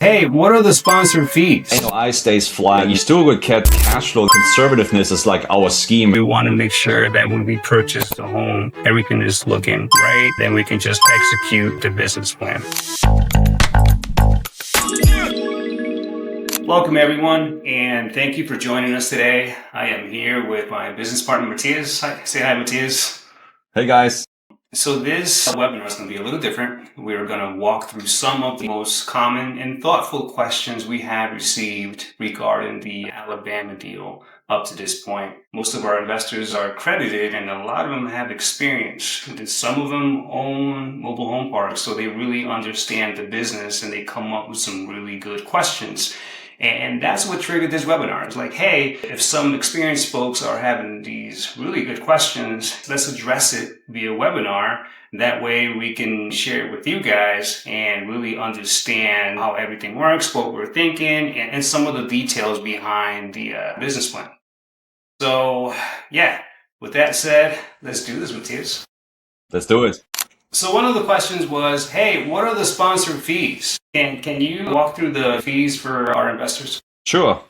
Hey, what are the sponsored fees? NOI stays flat. You still would get cash flow. Conservativeness is like our scheme. We want to make sure that when we purchase the home, everything is looking right. Then we can just execute the business plan. Welcome, everyone, and thank you for joining us today. I am here with my business partner, Matthias. Say hi, Matthias. Hey, guys. So this webinar is going to be a little different. We're going to walk through some of the most common and thoughtful questions we have received regarding the Alabama deal up to this point. Most of our investors are accredited, and a lot of them have experience. And some of them own mobile home parks, so they really understand the business, and they come up with some really good questions. And that's what triggered this webinar. It's like, hey, if some experienced folks are having these really good questions, let's address it via webinar. That way we can share it with you guys and really understand how everything works, what we're thinking, and some of the details behind the business plan. So, yeah, with that said, let's do this, Matthias. Let's do it. So one of the questions was, hey, what are the sponsored fees? And can you walk through the fees for our investors? Sure.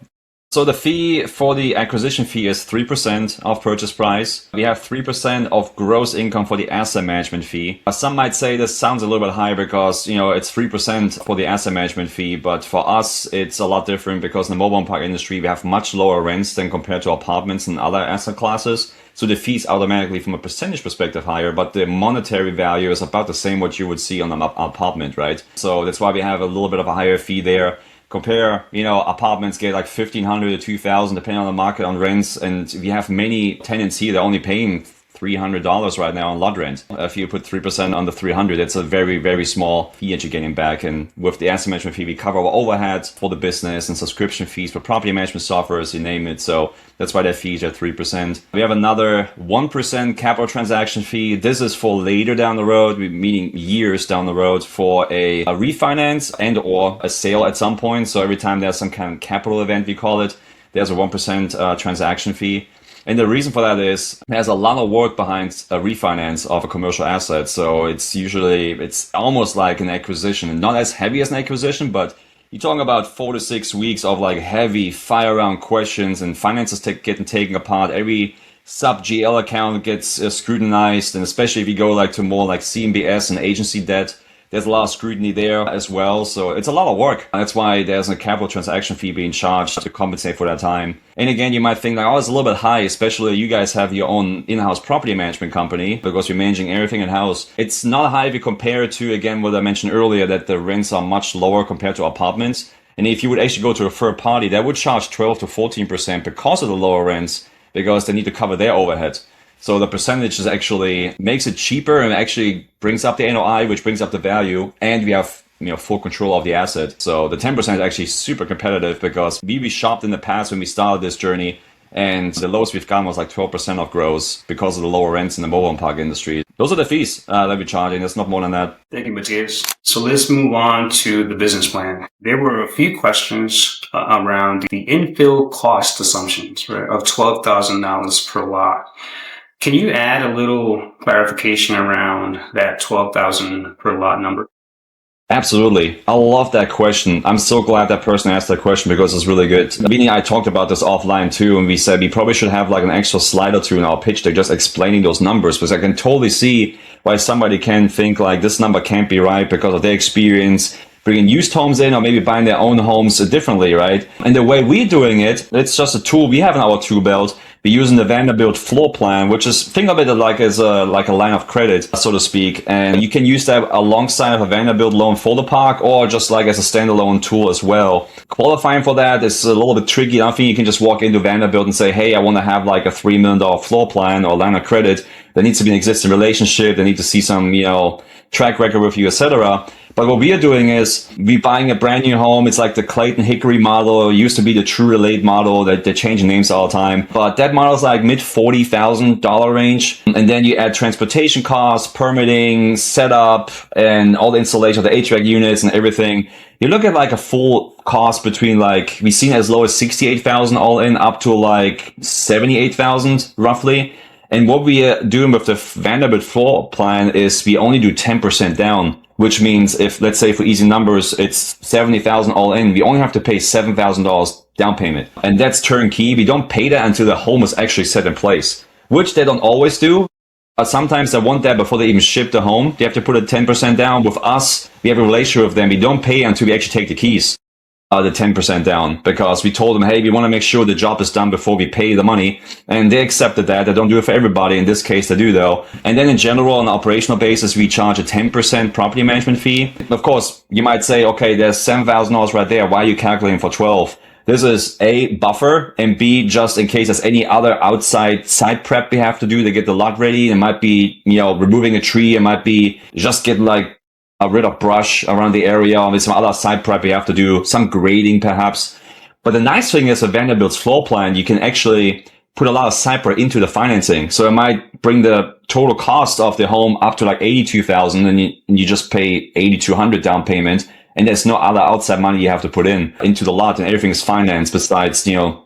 So the fee for the acquisition fee is 3% of purchase price. We have 3% of gross income for the asset management fee. Some might say this sounds a little bit high because, it's 3% for the asset management fee. But for us, it's a lot different because in the mobile home park industry, we have much lower rents than compared to apartments and other asset classes. So the fees automatically from a percentage perspective higher, but the monetary value is about the same what you would see on an apartment, right? So that's why we have a little bit of a higher fee there. Compare, apartments get like $1,500 to $2,000 depending on the market on rents. And we have many tenants here that are only paying $300 right now on lot rent. If you put 3% on the 300, it's a very, very small fee that you're getting back. And with the asset management fee, we cover our overheads for the business and subscription fees for property management software, you name it. So that's why that fee is at 3%. We have another 1% capital transaction fee. This is for later down the road, meaning years down the road for a refinance and or a sale at some point. So every time there's some kind of capital event, we call it, there's a 1% transaction fee. And the reason for that is there's a lot of work behind a refinance of a commercial asset. So it's almost like an acquisition, not as heavy as an acquisition, but you're talking about 4 to 6 weeks of like heavy fire round questions and finances getting taken apart. Every sub GL account gets scrutinized. And especially if you go like to more like CMBS and agency debt, there's a lot of scrutiny there as well. So it's a lot of work. That's why there's a capital transaction fee being charged to compensate for that time. And again, you might think like, oh, it's a little bit high, especially you guys have your own in-house property management company because you're managing everything in-house. It's not high if you compare it to, again, what I mentioned earlier, that the rents are much lower compared to apartments. And if you would actually go to a third party, that would charge 12 to 14% because of the lower rents, because they need to cover their overhead. So the percentage is actually makes it cheaper and actually brings up the NOI, which brings up the value, and we have full control of the asset. So the 10% is actually super competitive because we shopped in the past when we started this journey, and the lowest we've gotten was like 12% of gross because of the lower rents in the mobile home park industry. Those are the fees that we're charging. It's not more than that. Thank you, Matthias. So let's move on to the business plan. There were a few questions around the infill cost assumptions, right, of $12,000 per lot. Can you add a little clarification around that 12,000 per lot number? Absolutely. I love that question. I'm so glad that person asked that question because it's really good. Vinny and I talked about this offline too, and we said we probably should have like an extra slide or two in our pitch deck just explaining those numbers, because I can totally see why somebody can think like this number can't be right because of their experience bringing used homes in or maybe buying their own homes differently, right? And the way we're doing it, it's just a tool we have in our tool belt. We're using the Vanderbilt floor plan, which is, think of it like as a line of credit, so to speak. And you can use that alongside of a Vanderbilt loan for the park or just like as a standalone tool as well. Qualifying for that is a little bit tricky. I don't think you can just walk into Vanderbilt and say, hey, I want to have like a $3 million floor plan or line of credit. There needs to be an existing relationship. They need to see some, track record with you, etc. But what we are doing is we're buying a brand new home. It's like the Clayton Hickory model. It used to be the True Relate model that they're changing names all the time. But that model is like mid $40,000 range. And then you add transportation costs, permitting, setup, and all the installation of the HVAC units and everything. You look at like a full cost between like, we've seen as low as $68,000 all in up to like $78,000 roughly. And what we are doing with the Vanderbilt floor plan is we only do 10% down. which means if, let's say for easy numbers, it's $70,000 all in, we only have to pay $7,000 down payment. And that's turnkey. We don't pay that until the home is actually set in place, which they don't always do. Sometimes they want that before they even ship the home. They have to put a 10% down. With us, we have a relationship with them. We don't pay until we actually take the keys, the 10% down, because we told them, hey, we want to make sure the job is done before we pay the money. And they accepted that. They don't do it for everybody. In this case, they do though. And then in general, on an operational basis, we charge a 10% property management fee. Of course, you might say, okay, there's $7,000 right there. Why are you calculating for 12? This is A, buffer, and B, just in case there's any other outside site prep we have to do to get the lot ready. It might be, removing a tree. It might be just getting rid of brush around the area. With some other site prep we have to do, some grading perhaps. But the nice thing is with Vanderbilt's floor plan, you can actually put a lot of site prep into the financing. So it might bring the total cost of the home up to $82,000 and you just pay $8,200 down payment. And there's no other outside money you have to put into the lot, and everything is financed besides, a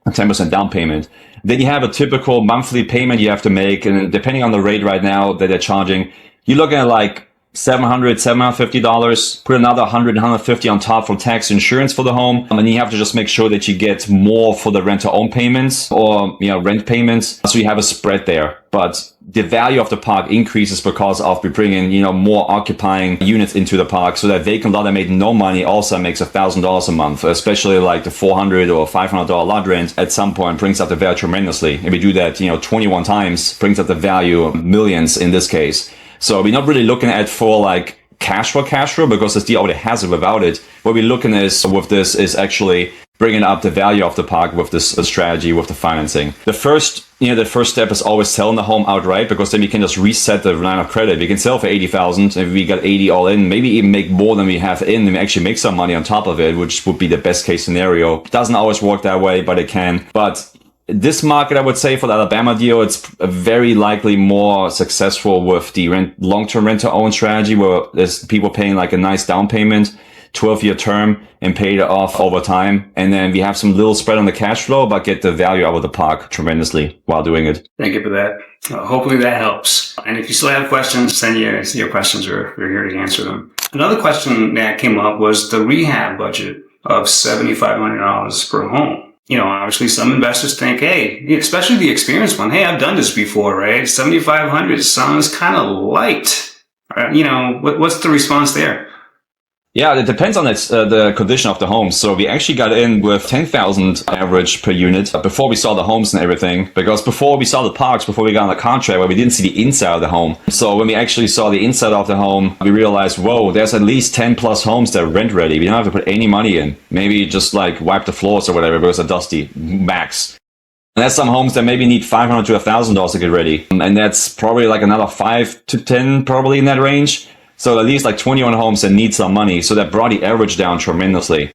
10% down payment. Then you have a typical monthly payment you have to make. And depending on the rate right now that they're charging, you're looking at $700, $750, put another $100, $150 on top for tax insurance for the home. And then you have to just make sure that you get more for the rent-to-own payments or, rent payments. So you have a spread there. But the value of the park increases because of we bring in, more occupying units into the park. So that vacant lot that made no money also makes $1,000 a month, especially the $400 or $500 lot rent at some point brings up the value tremendously. And we do that, 21 times, brings up the value millions in this case. So we're not really looking at for cash flow because this deal already has it without it. What we're looking with this is actually bringing up the value of the park with this strategy with the financing. The first step is always selling the home outright, because then we can just reset the line of credit. We can sell for $80,000 if we got 80 all in, maybe even make more than we have in and actually make some money on top of it, which would be the best case scenario. It doesn't always work that way, but it can. But this market, I would say, for the Alabama deal, it's very likely more successful with the long-term rent-to-own strategy, where there's people paying a nice down payment, 12-year term, and pay it off over time. And then we have some little spread on the cash flow, but get the value out of the park tremendously while doing it. Thank you for that. Hopefully that helps. And if you still have questions, send your questions. We're here to answer them. Another question that came up was the rehab budget of $7,500 per home. Obviously some investors think, hey, especially the experienced one, hey, I've done this before, right? $7,500 sounds kind of light. What's the response there? Yeah, it depends on the condition of the home. So we actually got in with $10,000 average per unit before we saw the homes and everything, because before we saw the parks, before we got on the contract, where we didn't see the inside of the home. So when we actually saw the inside of the home, we realized, whoa, there's at least 10 plus homes that are rent ready. We don't have to put any money in. Maybe just wipe the floors or whatever because they're dusty, max. And there's some homes that maybe need $500 to $1,000 to get ready. And that's probably another 5 to 10 probably in that range. So at least 21 homes that need some money. So that brought the average down tremendously.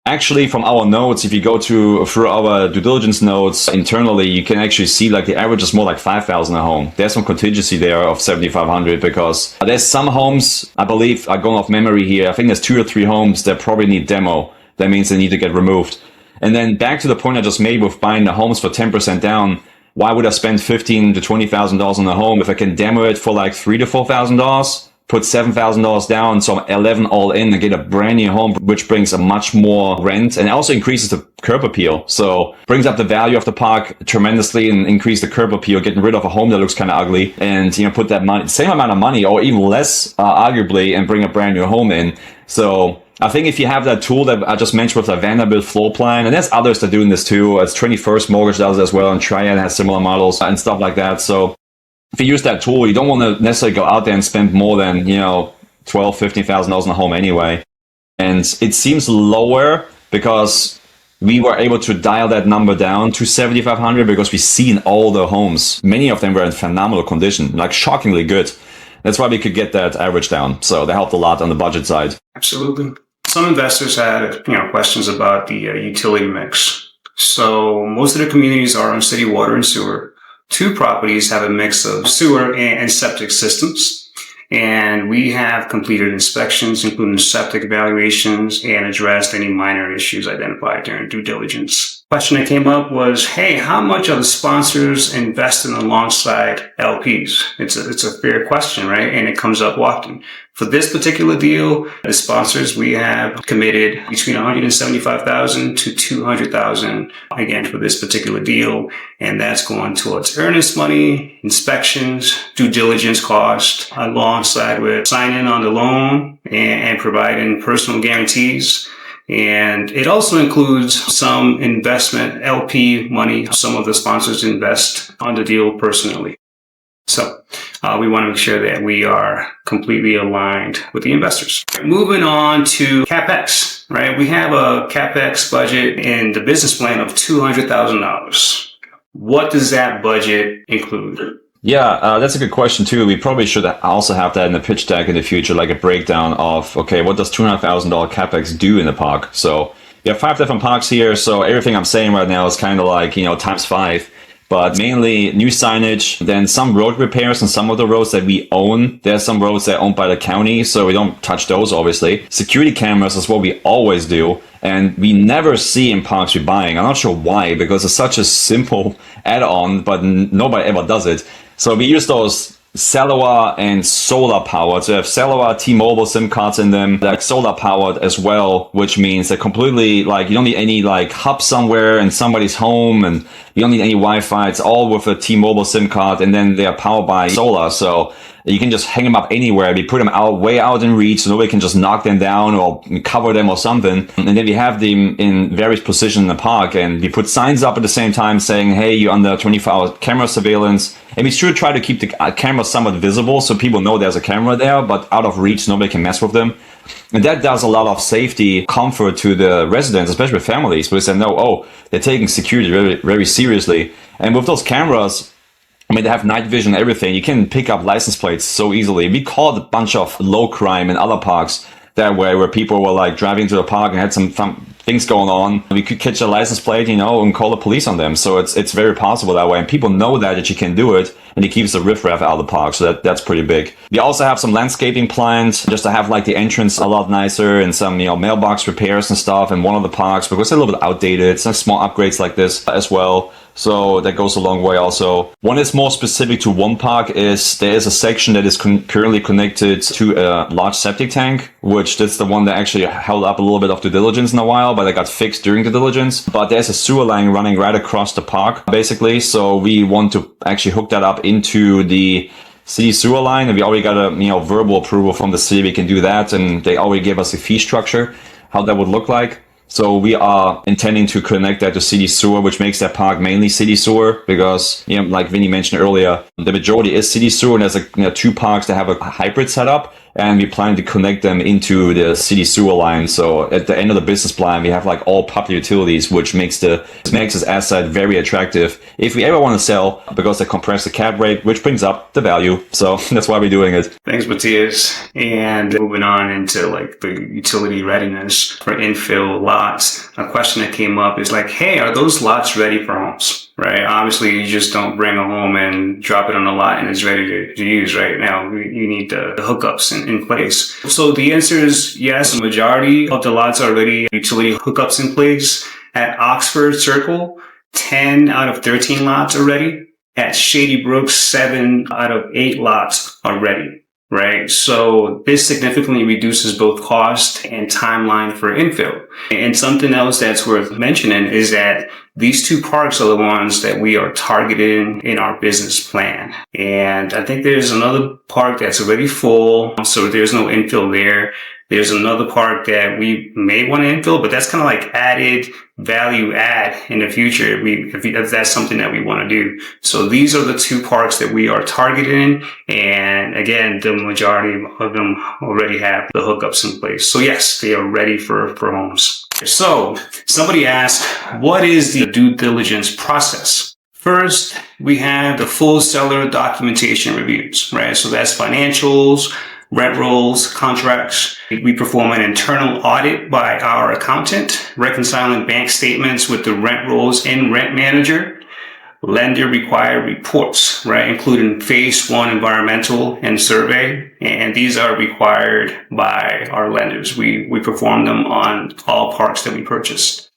Actually, from our notes, if you go through our due diligence notes internally, you can actually see the average is more $5,000 a home. There's some contingency there of $7,500 because there's some homes, I believe, are going off memory here. I think there's 2 or 3 homes that probably need demo. That means they need to get removed. And then back to the point I just made with buying the homes for 10% down. Why would I spend $15,000 to $20,000 on a home if I can demo it for $3,000 to $4,000? Put $7,000 down, so I'm 11 all in, and get a brand new home, which brings a much more rent and also increases the curb appeal. So brings up the value of the park tremendously and increase the curb appeal, getting rid of a home that looks kind of ugly, and put that money, same amount of money or even less, arguably, and bring a brand new home in. So I think if you have that tool that I just mentioned with the Vanderbilt floor plan, and there's others that are doing this too. It's 21st Mortgage does it as well, and Triad has similar models and stuff like that. So if you use that tool, you don't want to necessarily go out there and spend more than, $12,000, $15,000 on a home anyway. And it seems lower because we were able to dial that number down to $7,500 because we've seen all the homes. Many of them were in phenomenal condition, shockingly good. That's why we could get that average down. So that helped a lot on the budget side. Absolutely. Some investors had, questions about the utility mix. So most of the communities are on city water and sewer. 2 properties have a mix of sewer and septic systems. And we have completed inspections, including septic evaluations, and addressed any minor issues identified during due diligence. Question that came up was, hey, how much are the sponsors investing alongside LPs? It's a fair question, right? And it comes up often. For this particular deal, the sponsors, we have committed between $175,000 to $200,000 again for this particular deal. And that's going towards earnest money, inspections, due diligence cost, alongside with signing on the loan and providing personal guarantees. And it also includes some investment LP money. Some of the sponsors invest on the deal personally. So we want to make sure that we are completely aligned with the investors. Moving on to Capex, right? We have a Capex budget in the business plan of $200,000. What does that budget include? Yeah, that's a good question too. We probably should also have that in the pitch deck in the future, like a breakdown of, okay, what does $200,000 Capex do in the park? So you have 5 different parks here. So everything I'm saying right now is kind of like, times 5. But mainly new signage, then some road repairs on some of the roads that we own. There's some roads that are owned by the county, so we don't touch those, obviously. Security cameras is what we always do, and we never see in parks we're buying. I'm not sure why, because it's such a simple add-on, but nobody ever does it. So we use those cellular and solar powered. So you have cellular T-Mobile SIM cards in them, like solar powered as well, which means they're completely like, you don't need any like hub somewhere in somebody's home, and you don't need any Wi-Fi. It's all with a T-Mobile SIM card, and then they are powered by solar. So you can just hang them up anywhere. We put them way out in reach, so nobody can just knock them down or cover them or something. And then we have them in various positions in the park, and we put signs up at the same time saying, hey, you're under 24-hour camera surveillance. And we should try to keep the camera somewhat visible so people know there's a camera there, but out of reach, nobody can mess with them. And that does a lot of safety comfort to the residents, especially with families, because they know, oh, they're taking security very, very seriously. And with those cameras, I mean, they have night vision and everything. You can pick up license plates so easily. We caught a bunch of low crime in other parks that way, where people were like driving to the park and had some things going on. We could catch a license plate, and call the police on them. So it's very possible that way. And people know that you can do it, and it keeps the riffraff out of the park. So that's pretty big. We also have some landscaping plans just to have like the entrance a lot nicer, and some, mailbox repairs and stuff in one of the parks, because it's a little bit outdated. Some small upgrades like this as well. So that goes a long way also. One is more specific to one park is there is a section that is currently connected to a large septic tank, which that's the one that actually held up a little bit of due diligence in a while, but it got fixed during due diligence. But there's a sewer line running right across the park, basically. So we want to actually hook that up into the city sewer line, and we already got a verbal approval from the city. We can do that, and they already gave us a fee structure, how that would look like. So we are intending to connect that to city sewer, which makes that park mainly city sewer, because, like Vinny mentioned earlier, the majority is city sewer, and there's 2 parks that have a hybrid setup, and we plan to connect them into the city sewer line. So at the end of the business plan, we have like all public utilities, which makes this asset very attractive if we ever want to sell, because they compress the cap rate, which brings up the value. So that's why we're doing it. Thanks, Matthias. And moving on into like the utility readiness for infill lots, a question that came up is like, hey, are those lots ready for homes? Right? Obviously, you just don't bring a home and drop it on a lot and it's ready to use. Right now, you need the hookups in place. So the answer is yes. The majority of the lots are already utility hookups in place. At Oxford Circle, 10 out of 13 lots are ready. At Shady Brook, 7 out of 8 lots are ready. Right. So this significantly reduces both cost and timeline for infill. And something else that's worth mentioning is that these 2 parks are the ones that we are targeting in our business plan. And I think there's another park that's already full, so there's no infill there. There's another park that we may want to infill, but that's kind of like added value add in the future if that's something that we want to do. So these are the 2 parks that we are targeting. And again, the majority of them already have the hookups in place. So yes, they are ready for homes. So somebody asked, what is the due diligence process? First, we have the full seller documentation reviews, right? So that's financials, rent rolls, contracts. We perform an internal audit by our accountant, reconciling bank statements with the rent rolls in Rent Manager. Lender required reports, right, including phase 1 environmental and survey. And these are required by our lenders. We perform them on all parks that we purchase.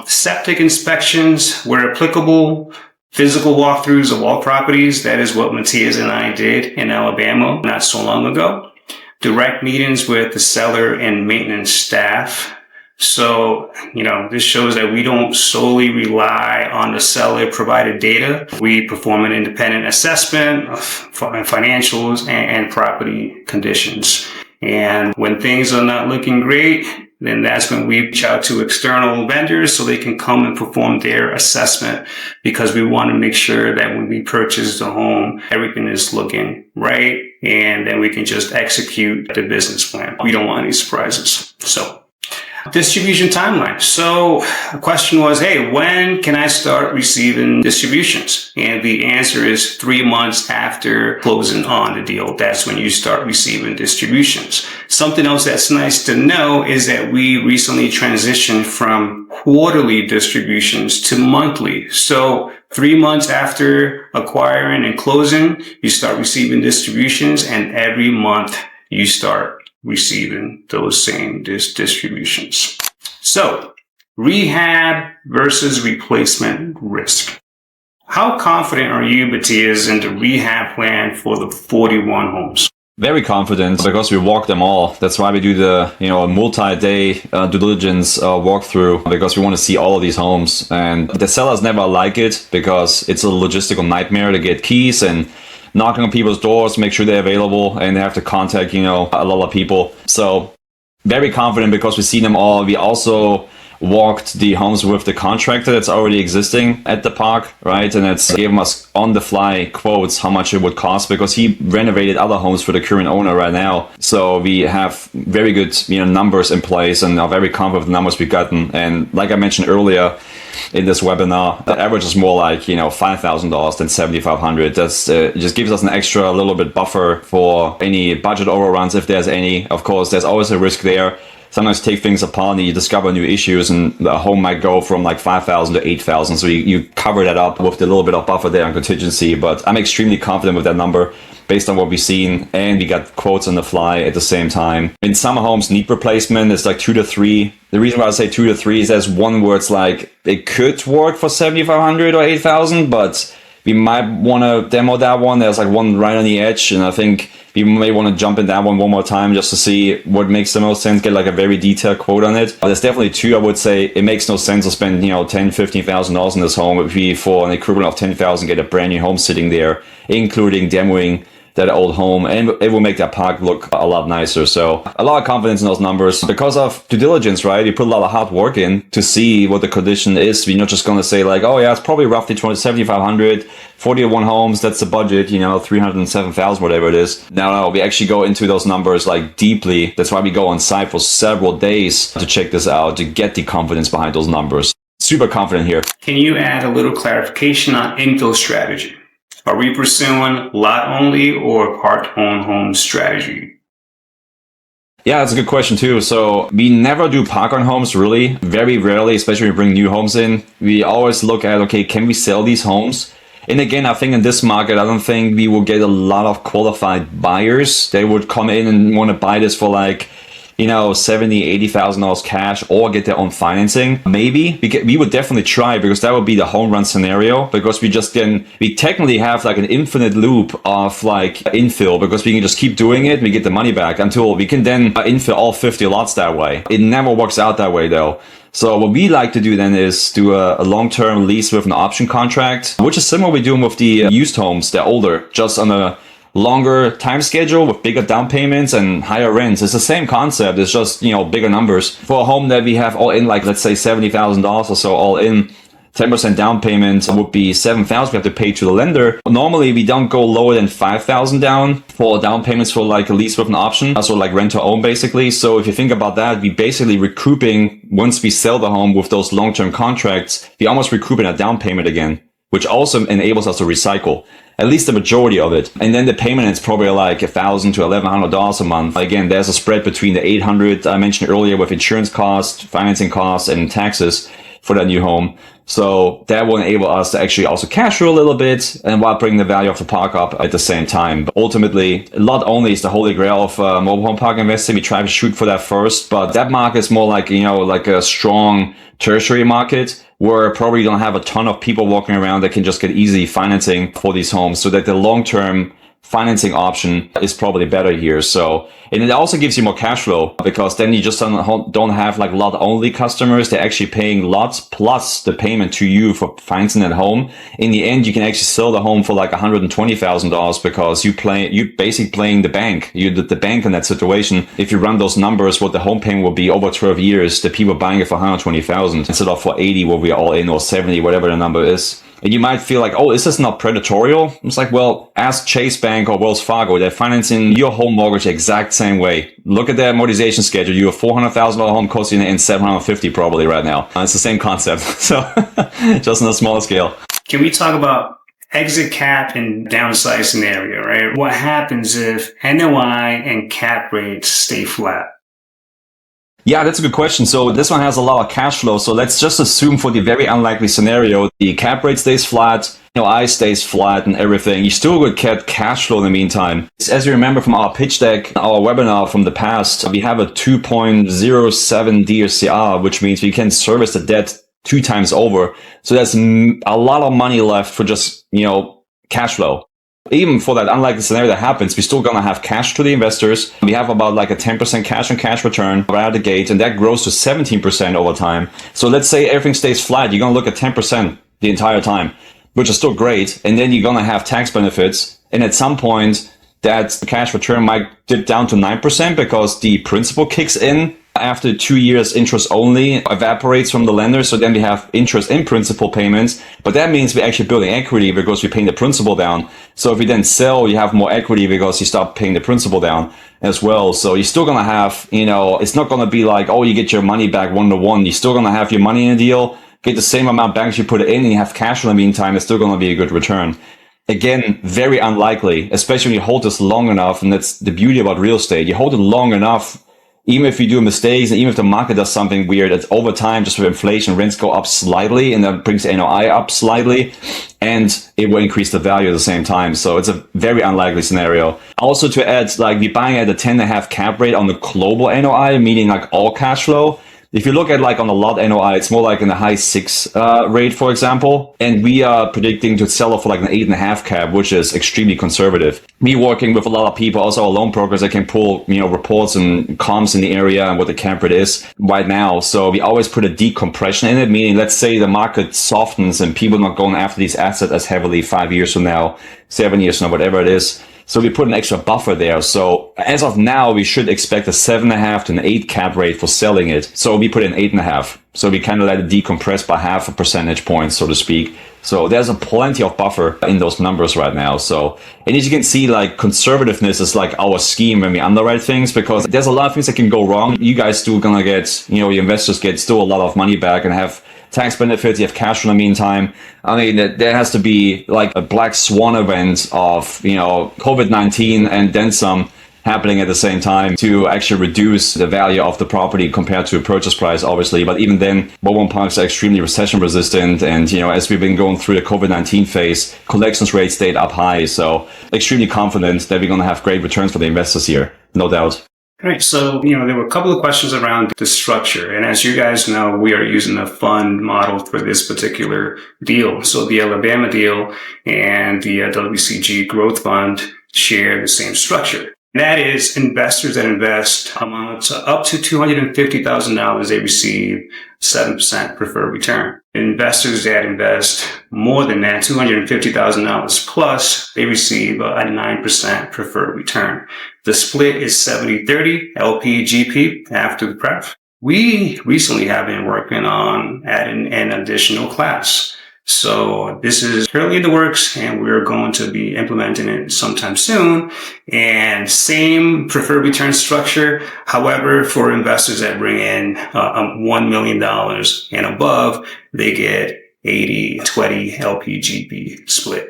Septic inspections where applicable, physical walkthroughs of all properties. That is what Matias and I did in Alabama not so long ago. Direct meetings with the seller and maintenance staff. So, this shows that we don't solely rely on the seller provided data. We perform an independent assessment of financials and property conditions. And when things are not looking great, then that's when we reach out to external vendors so they can come and perform their assessment, because we want to make sure that when we purchase the home, everything is looking right, and then we can just execute the business plan. We don't want any surprises. So, distribution timeline. So the question was, hey, when can I start receiving distributions? And the answer is 3 months after closing on the deal. That's when you start receiving distributions. Something else that's nice to know is that we recently transitioned from quarterly distributions to monthly. So 3 months after acquiring and closing, you start receiving distributions, and every month you start receiving those same distributions. So, rehab versus replacement risk. How confident are you, Matias, in the rehab plan for the 41 homes? Very confident, because we walk them all. That's why we do the multi-day due diligence walkthrough, because we want to see all of these homes. And the sellers never like it because it's a logistical nightmare to get keys and knocking on people's doors, make sure they're available, and they have to contact, a lot of people. So very confident because we see them all. We also walked the homes with the contractor that's already existing at the park, right? And it's gave us on the fly quotes how much it would cost, because he renovated other homes for the current owner right now. So we have very good, numbers in place, and are very confident with the numbers we've gotten. And like I mentioned earlier in this webinar, the average is more like, $5,000 than $7,500. That's just gives us an extra little bit buffer for any budget overruns, if there's any. Of course, there's always a risk there. Sometimes take things apart and you discover new issues, and the home might go from like 5,000 to 8,000. So you cover that up with a little bit of buffer there on contingency. But I'm extremely confident with that number based on what we've seen, and we got quotes on the fly at the same time. In some homes need replacement. It's like 2 to 3. The reason why I say 2 to 3 is there's one where it's like it could work for 7,500 or 8,000, but we might want to demo that one. There's like one right on the edge, and I think we may want to jump in that one more time just to see what makes the most sense, get like a very detailed quote on it. But there's definitely 2 I would say it makes no sense to spend, $10,000, $15,000 in this home if we, for an equivalent of 10,000, get a brand new home sitting there, including demoing that old home, and it will make that park look a lot nicer. So a lot of confidence in those numbers because of due diligence, right? You put a lot of hard work in to see what the condition is. We're not just going to say like, oh yeah, it's probably roughly 7,500, 41 homes, that's the budget, 307,000, whatever it is. No, we actually go into those numbers like deeply. That's why we go on site for several days to check this out, to get the confidence behind those numbers. Super confident here. Can you add a little clarification on infill strategy? Are we pursuing lot only or part owned home strategy? Yeah, that's a good question too. So we never do park on homes, really. Very rarely, especially when we bring new homes in. We always look at, okay, can we sell these homes? And again, I think in this market, I don't think we will get a lot of qualified buyers. They would come in and want to buy this for like, $70,000, $80,000 cash, or get their own financing. Maybe we would definitely try, because that would be the home run scenario, because we technically have like an infinite loop of like infill, because we can just keep doing it. We get the money back until we can then infill all 50 lots that way. It never works out that way though. So what we like to do then is do a long-term lease with an option contract, which is similar we're doing with the used homes. They're older, just on a longer time schedule with bigger down payments and higher rents. It's the same concept. It's just, bigger numbers. For a home that we have all in, like let's say $70,000 or so all in, 10% down payment would be $7,000 we have to pay to the lender. Normally, we don't go lower than $5,000 down for down payments for like a lease with an option, also like rent to own basically. So if you think about that, we basically recouping, once we sell the home with those long-term contracts, we almost recouping a down payment again, which also enables us to recycle at least the majority of it. And then the payment is probably like $1,000 to $1,100 a month. Again, there's a spread between the $800 I mentioned earlier with insurance costs, financing costs, and taxes for that new home. So that will enable us to actually also cash flow a little bit and while bringing the value of the park up at the same time. But ultimately, lot only is the holy grail of mobile home park investing. We try to shoot for that first, but that market is more like, like a strong tertiary market where probably you don't have a ton of people walking around that can just get easy financing for these homes, so that the long-term financing option is probably better here. So, and it also gives you more cash flow because then you just don't have like lot only customers. They're actually paying lots plus the payment to you for financing that home. In the end, you can actually sell the home for like $120,000 because you basically playing the bank. You're the bank in that situation. If you run those numbers, what the home payment will be over 12 years, the people buying it for $120,000 instead of for 80, what we are all in, or 70, whatever the number is. And you might feel like, oh, is this not predatorial? It's like, well, ask Chase Bank or Wells Fargo. They're financing your home mortgage the exact same way. Look at their amortization schedule. Your $400,000 home costs you in $750 probably right now. It's the same concept. So just on a smaller scale. Can we talk about exit cap and downside scenario, right? What happens if NOI and cap rates stay flat? Yeah, that's a good question. So this one has a lot of cash flow. So let's just assume for the very unlikely scenario, the cap rate stays flat, NOI stays flat and everything. You still would get cash flow in the meantime. As you remember from our pitch deck, our webinar from the past, we have a 2.07 DSCR, which means we can service the debt 2 times over. So there's a lot of money left for just, cash flow. Even for that unlikely scenario that happens, we're still going to have cash to the investors. We have about like a 10% cash on cash return right out the gate, and that grows to 17% over time. So let's say everything stays flat. You're going to look at 10% the entire time, which is still great. And then you're going to have tax benefits. And at some point, that cash return might dip down to 9% because the principal kicks in. After 2 years, interest only evaporates from the lender. So then we have interest in principal payments. But that means we're actually building equity because we're paying the principal down. So if we then sell, you have more equity because you stop paying the principal down as well. So you're still going to have, it's not going to be like, oh, you get your money back 1-to-1. You're still going to have your money in a deal, get the same amount back as you put it in, and you have cash in the meantime. It's still going to be a good return. Again, very unlikely, especially when you hold this long enough. And that's the beauty about real estate. You hold it long enough. Even if you do mistakes, and even if the market does something weird, it's over time, just with inflation, rents go up slightly, and that brings NOI up slightly, and it will increase the value at the same time. So it's a very unlikely scenario. Also to add, like we're buying at a 10.5 cap rate on the global NOI, meaning like all cash flow. If you look at like on the lot NOI, it's more like in the high 6 rate, for example. And we are predicting to sell off for like an 8.5 cap, which is extremely conservative. Me working with a lot of people, also our loan brokers, that can pull, reports and comps in the area and what the cap rate is right now. So we always put a decompression in it, meaning let's say the market softens and people not going after these assets as heavily 5 years from now, 7 years from now, whatever it is. So we put an extra buffer there. So as of now, we should expect a 7.5 to an 8 cap rate for selling it. So we put in 8.5. So we kind of let it decompress by 0.5 percentage point, so to speak. So there's a plenty of buffer in those numbers right now. So, and as you can see, like conservativeness is like our scheme when we underwrite things, because there's a lot of things that can go wrong. You guys still gonna get, your investors get still a lot of money back and have tax benefits, you have cash in the meantime. I mean, there has to be like a black swan event of, COVID-19 and then some happening at the same time to actually reduce the value of the property compared to a purchase price, obviously. But even then, mobile parks are extremely recession resistant. And, as we've been going through the COVID-19 phase, collections rates stayed up high. So extremely confident that we're going to have great returns for the investors here. No doubt. All right. So, there were a couple of questions around the structure. And as you guys know, we are using a fund model for this particular deal. So the Alabama deal and the WCG Growth Fund share the same structure. That is, investors that invest amounts up to $250,000, they receive 7% preferred return. Investors that invest more than that, $250,000 plus, they receive a 9% preferred return. The split is 70-30, LP, GP, after the pref. We recently have been working on adding an additional class. So this is currently in the works, and we're going to be implementing it sometime soon. And same preferred return structure. However, for investors that bring in $1 million and above, they get 80-20 LP-GP split.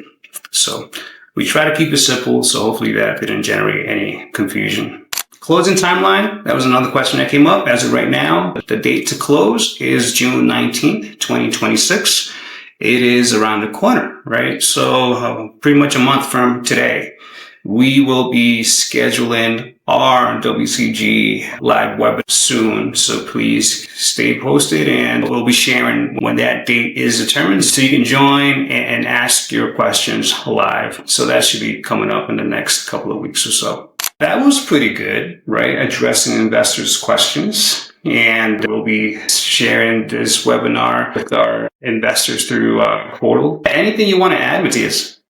So we try to keep it simple. So hopefully that didn't generate any confusion. Closing timeline, that was another question that came up. As of right now, the date to close is June 19th, 2026. It is around the corner, right? So pretty much a month from today, we will be scheduling our WCG live webinar soon. So please stay posted, and we'll be sharing when that date is determined so you can join and ask your questions live. So that should be coming up in the next couple of weeks or so. That was pretty good, right? Addressing investors' questions. And we'll be sharing this webinar with our investors through our portal. Anything you want to add, Matthias?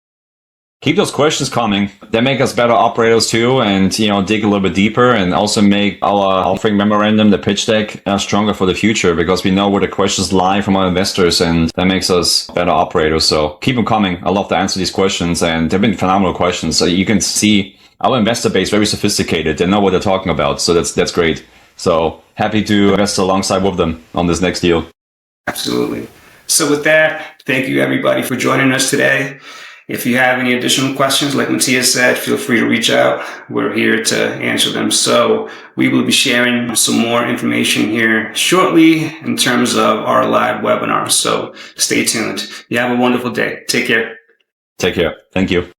Keep those questions coming. They make us better operators too, and dig a little bit deeper, and also make our offering memorandum, the pitch deck, stronger for the future, because we know where the questions lie from our investors, and that makes us better operators. So keep them coming. I love to answer these questions, and they've been phenomenal questions. So you can see our investor base very sophisticated. They know what they're talking about, so that's great. So happy to invest alongside with them on this next deal. Absolutely. So with that, thank you everybody for joining us today. If you have any additional questions, like Matthias said, feel free to reach out. We're here to answer them. So we will be sharing some more information here shortly in terms of our live webinar. So stay tuned. You have a wonderful day. Take care. Take care. Thank you.